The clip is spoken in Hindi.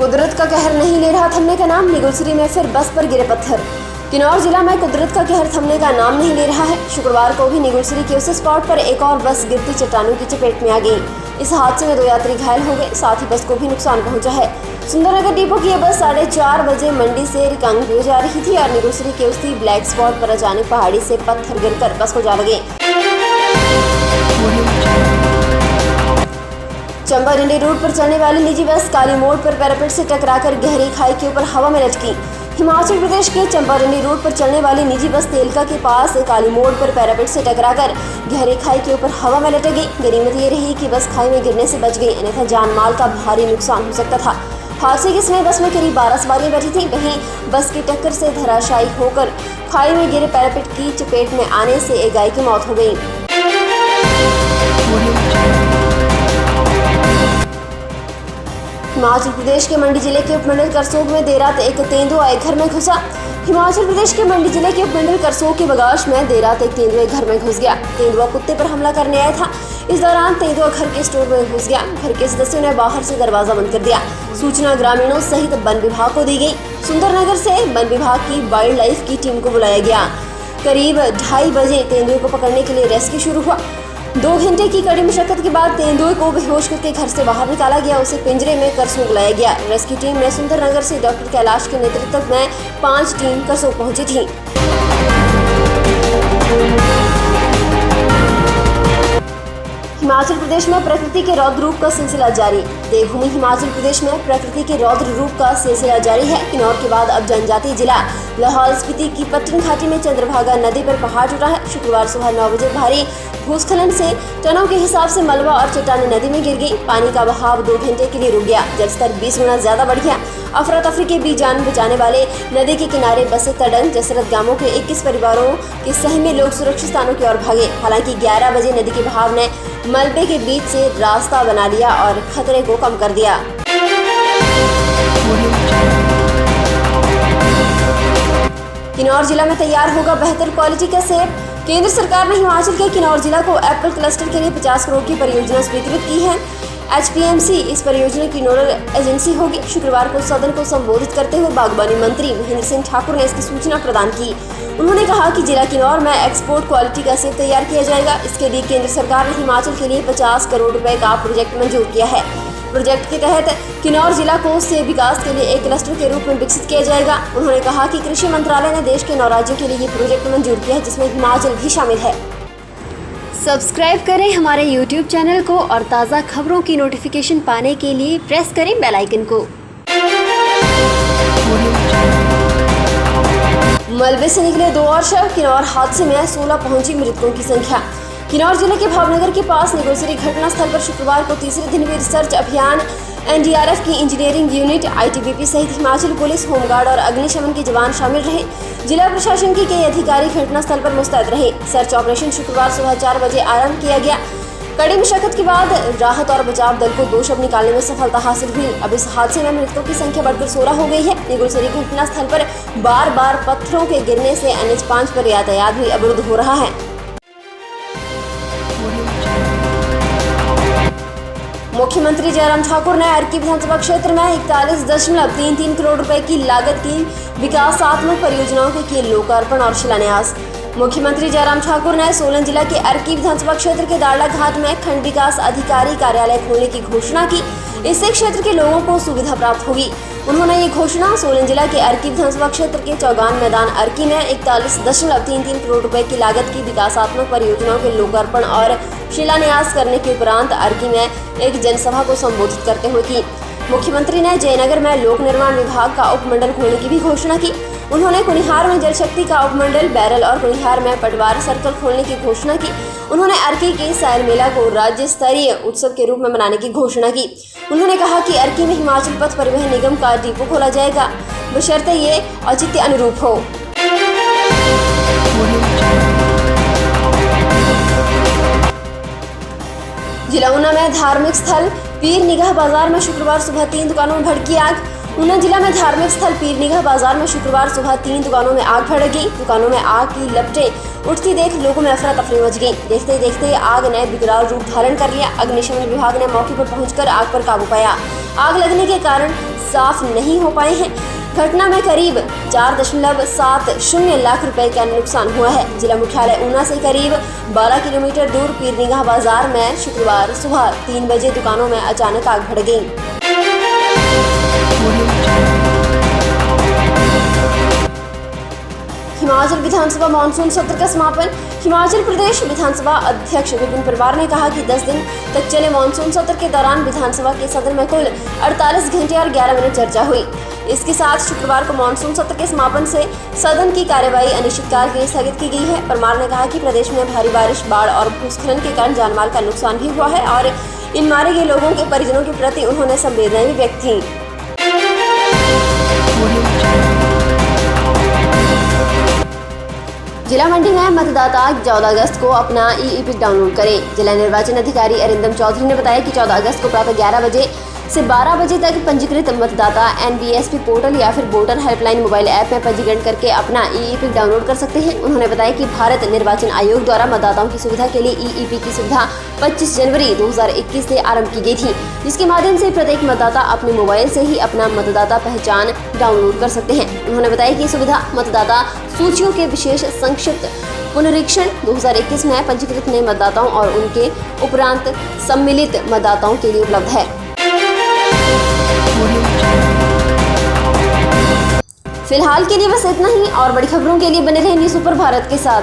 कुदरत का कहर नहीं ले रहा थमने का नाम, निगुलसरी में फिर बस पर गिरे पत्थर। किन्नौर जिला में कुदरत का कहर थमने का नाम नहीं ले रहा है। शुक्रवार को भी निगुलसरी के उस स्पॉट पर एक और बस गिरती चट्टानों की चपेट में आ गई। इस हादसे में 2 यात्री घायल हो गए, साथ ही बस को भी नुकसान पहुंचा है। सुंदरनगर डिपो की यह बस 4:30 बजे मंडी से रिकांगपिओ जा रही थी और निगुलसरी के उसी ब्लैक स्पॉट पर अचानक पहाड़ी से पत्थर गिरकर बस को जा लगे। चंबा डंडी रूट पर चलने वाली निजी बस काली मोड़ पर पैरापेट से टकराकर गहरी खाई के ऊपर हवा में लटकी। हिमाचल प्रदेश के चंबा डंडी रूट पर चलने वाली निजी बस तेलका के पास काली मोड़ पर पैरापेट से टकराकर गहरी खाई के ऊपर हवा में लटक गई। गनीमत ये रही कि बस खाई में गिरने से बच गई, अन्यथा जान माल का भारी नुकसान हो सकता था। हादसे के समय बस में करीब 12 सवारियां बैठी थी। वहीं बस की टक्कर से धराशायी होकर खाई में गिरे पैरापेट की चपेट में आने से एक गाय की मौत हो गई। हिमाचल प्रदेश के मंडी जिले के उपमंडल करसोग में देर रात एक तेंदुआ एक घर में घुसा। हिमाचल प्रदेश के मंडी जिले के उपमंडल करसोग के बगाश में देर रात एक तेंदुआ एक घर में घुस गया। तेंदुआ कुत्ते पर हमला करने आया था। इस दौरान तेंदुआ घर के स्टोर में घुस गया। घर के सदस्यों ने बाहर से दरवाजा बंद कर दिया। सूचना ग्रामीणों सहित वन विभाग को दी गई। सुंदरनगर से वन विभाग की वाइल्ड लाइफ की टीम को बुलाया गया। करीब 2:30 बजे तेंदुए को पकड़ने के लिए रेस्क्यू शुरू हुआ। 2 घंटे की कड़ी मशक्कत के बाद तेंदुए को बेहोश करके घर से बाहर निकाला गया। उसे पिंजरे में करसोग लाया गया। रेस्क्यू टीम में सुंदरनगर से डॉक्टर कैलाश के नेतृत्व में 5 टीम करसोग पहुंची थी। हिमाचल प्रदेश में प्रकृति के रौद्र रूप का सिलसिला जारी। देवभूमि हिमाचल प्रदेश में प्रकृति के रौद्र रूप का सिलसिला जारी है। किन्नौर के बाद अब जनजातीय जिला लाहौल स्पीति की पट्टन घाटी में चंद्रभागा नदी पर पहाड़ टूटा है। शुक्रवार सुबह 9 बजे भारी भूस्खलन से टनों के हिसाब से मलबा और चट्टानें नदी में गिर गई। पानी का बहाव 2 घंटे के लिए रुक गया। जलस्तर 20 गुना ज्यादा बढ़ गया। अफरा तफरी के बीच जान बचाने वाले नदी के किनारे बसे तड़न जसरत गांवों के 21 परिवारों के सहमे लोग सुरक्षित स्थानों की ओर भागे। हालांकि 11 बजे नदी के बहाव ने मलबे के बीच से रास्ता बना लिया और खतरे को कम कर दिया। किन्नौर जिला में तैयार होगा बेहतर क्वालिटी का सेब। केंद्र सरकार ने हिमाचल के किन्नौर जिला को एप्पल क्लस्टर के लिए 50 करोड़ की परियोजना स्वीकृत की है। HPMC इस परियोजना की नोडल एजेंसी होगी। शुक्रवार को सदन को संबोधित करते हुए बागवानी मंत्री महेंद्र सिंह ठाकुर ने इसकी सूचना प्रदान की। उन्होंने कहा कि जिला किन्नौर में एक्सपोर्ट क्वालिटी का सेब तैयार किया जाएगा। इसके लिए केंद्र सरकार ने हिमाचल के लिए 50 करोड़ रुपए का प्रोजेक्ट मंजूर किया है। प्रोजेक्ट के तहत किन्नौर जिला को सेब विकास के लिए एक क्लस्टर के रूप में विकसित किया जाएगा। उन्होंने कहा कि कृषि मंत्रालय ने देश के 9 राज्यों के लिए ये प्रोजेक्ट मंजूर किया है, जिसमें हिमाचल भी शामिल है। सब्सक्राइब करें हमारे YouTube चैनल को और ताज़ा खबरों की नोटिफिकेशन पाने के लिए प्रेस करें बेल आइकन को। मलबे से निकले 2 और शव। किन्नौर हादसे में 16 पहुंची मृतकों की संख्या। किन्नौर जिले के भावनगर के पास निगुलसरी घटनास्थल पर शुक्रवार को तीसरे दिन भी रिसर्च अभियान NDRF की इंजीनियरिंग यूनिट, ITBP सहित हिमाचल पुलिस, होमगार्ड और अग्निशमन के जवान शामिल रहे। जिला प्रशासन के कई अधिकारी घटनास्थल पर मुस्तैद रहे। सर्च ऑपरेशन शुक्रवार सुबह 4 बजे आरंभ किया गया। कड़ी मशक्कत के बाद राहत और बचाव दल को 2 शव निकालने में सफलता हासिल हुई। अब इस हादसे में मृतकों की संख्या बढ़कर 16 हो गई है। निगुलसरी घटनास्थल पर बार-बार पत्थरों के गिरने से NH5 पर यातायात भी अवरुद्ध हो रहा है। मुख्यमंत्री जयराम ठाकुर ने अर्की विधानसभा क्षेत्र में 41.33 करोड़ रुपए की लागत की विकासात्मक परियोजनाओं के किए लोकार्पण और शिलान्यास। मुख्यमंत्री जयराम ठाकुर ने सोलन जिला के अर्की विधानसभा क्षेत्र के दाड़ला घाट में खंड विकास अधिकारी कार्यालय खोलने की घोषणा की। इससे क्षेत्र के लोगों को सुविधा प्राप्त होगी। उन्होंने ये घोषणा सोलन जिला के अर्की विधानसभा क्षेत्र के चौगान मैदान अर्की में 41.33 करोड़ रुपए की लागत की विकासात्मक परियोजनाओं के लोकार्पण और शिलान्यास करने के उपरांत अर्की में एक जनसभा को संबोधित करते हुए की। मुख्यमंत्री ने जयनगर में लोक निर्माण विभाग का उपमंडल खोलने की भी घोषणा की। उन्होंने कुनिहार में जल शक्ति का उपमंडल, बैरल और कुनिहार में पटवार सर्कल खोलने की घोषणा की। उन्होंने अर्की के सायर मेला को राज्य स्तरीय उत्सव के रूप में मनाने की घोषणा की। उन्होंने कहा कि अर्की में हिमाचल पथ परिवहन निगम का डिपो खोला जाएगा, बशर्ते ये औचित्य अनुरूप हो। जिला ऊना में धार्मिक स्थल पीर निगाह बाजार में शुक्रवार सुबह 3 दुकानों में भड़की आग। ऊना जिला में धार्मिक स्थल पीर निगाह बाजार में शुक्रवार सुबह 3 दुकानों में आग भड़क गई। दुकानों में आग की लपटें उठती देख लोगों में अफरा तफरी मच गई। देखते देखते आग ने विकराल रूप धारण कर लिया। अग्निशमन विभाग ने मौके पर पहुंचकर आग पर काबू पाया। आग लगने के कारण साफ नहीं हो पाए हैं। घटना में करीब 4.70 लाख रुपए का नुकसान हुआ है। जिला मुख्यालय ऊना से करीब 12 किलोमीटर दूर पीरनिगाह बाजार में शुक्रवार सुबह 3 बजे दुकानों में अचानक आग भड़ गई। हिमाचल विधानसभा मानसून सत्र का समापन। हिमाचल प्रदेश विधानसभा अध्यक्ष विपिन परमार ने कहा कि 10 दिन तक चले मानसून सत्र के दौरान विधानसभा के सदन में कुल 48 घंटे और 11 मिनट चर्चा हुई। इसके साथ शुक्रवार को मानसून सत्र के समापन से सदन की कार्यवाही अनिश्चितकाल के लिए स्थगित की गई है। परमार ने कहा कि प्रदेश में भारी बारिश, बाढ़ और भूस्खलन के कारण जानमाल का नुकसान भी हुआ है और इन मारे गए लोगों के परिजनों के प्रति उन्होंने संवेदनाएं भी व्यक्त की। जिला मंडी में मतदाता 14 अगस्त को अपना ई-एपिक डाउनलोड करें। जिला निर्वाचन अधिकारी अरिंदम चौधरी ने बताया कि 14 अगस्त को प्रातः 11 बजे से 12 बजे तक पंजीकृत मतदाता NBSP पोर्टल या फिर वोटर हेल्पलाइन मोबाइल ऐप में पंजीकरण करके अपना ई-एपिक डाउनलोड कर सकते हैं। उन्होंने बताया कि भारत निर्वाचन आयोग द्वारा मतदाताओं की सुविधा के लिए ई-एपिक की सुविधा 25 जनवरी 2021 से आरंभ की गई थी, जिसके माध्यम से प्रत्येक मतदाता अपने मोबाइल से ही अपना मतदाता पहचान डाउनलोड कर सकते हैं। उन्होंने बताया कि सुविधा मतदाता सूचियों के विशेष संक्षिप्त पुनरीक्षण 2021 में पंजीकृत नए मतदाताओं और उनके उपरांत सम्मिलित मतदाताओं के लिए उपलब्ध है। फिलहाल के लिए बस इतना ही और बड़ी खबरों के लिए बने रहें न्यूज़ सुपर भारत के साथ।